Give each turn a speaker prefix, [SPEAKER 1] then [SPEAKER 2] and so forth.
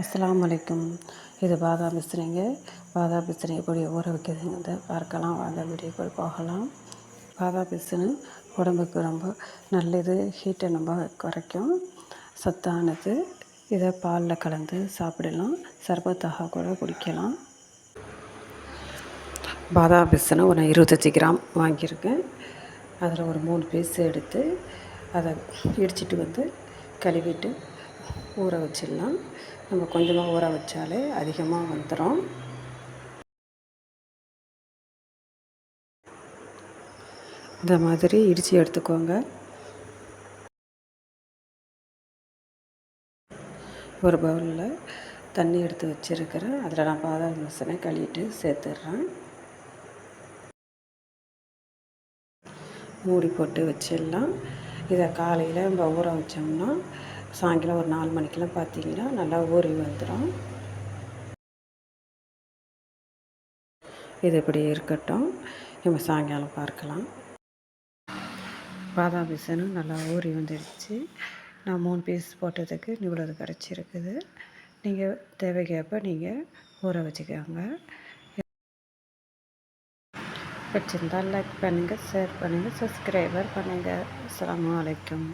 [SPEAKER 1] அஸ்ஸலாமு அலைக்கும். இது பாதாம் பிஸ்னிங்க. பாதாம் பிஸ்னி எப்படி ஊற வைக்கிறதுங்கிறத பார்க்கலாம். வாங்க வீடியோக்குள் போகலாம். பாதாம் பிஸ்னி உடம்புக்கு ரொம்ப நல்லது, ஹீட்டை ரொம்ப குறைக்கும், சத்தானது. இதை பாலில் கலந்து சாப்பிடலாம், சர்பத்தாக கூட குடிக்கலாம். பாதாம் பிஸ்னி ஒரு 25 கிராம் வாங்கியிருக்கேன். அதில் ஒரு 3 பீஸ் எடுத்து அதை இடிச்சிட்டு வந்து கழுவிட்டு ஊற வச்சிடலாம். நம்ம கொஞ்சமாக ஊற வச்சாலே அதிகமாக வந்துடும். இந்த மாதிரி இடித்து எடுத்துக்கோங்க. ஒரு பவுலில் தண்ணி எடுத்து வச்சுருக்கிறேன். அதில் நான் பாதாம் பிஸ்னி கழுவிட்டு சேர்த்துட்றேன். மூடி போட்டு வச்சிடலாம். இதை காலையில் நம்ம ஊற வச்சோம்னா சாயங்காலம் ஒரு 4 மணிக்கெலாம் பார்த்திங்கன்னா நல்லா ஊறி வந்துடும். இது இப்படி இருக்கட்டும், நம்ம சாயங்காலம் பார்க்கலாம். பாதாம் பிஸ்னி நல்லா ஊறி வந்துடுச்சு. நான் 3 பீஸ் போட்டதுக்கு இவ்வளவு கிடச்சிருக்குது. நீங்கள் தேவைக்கேற்ப நீங்கள் ஊற வச்சுக்கோங்க. பிடிச்சிருந்தால் லைக் பண்ணுங்கள், ஷேர் பண்ணுங்கள், சப்ஸ்கிரைபர் பண்ணுங்கள். அஸ்ஸலாமு அலைக்கும்.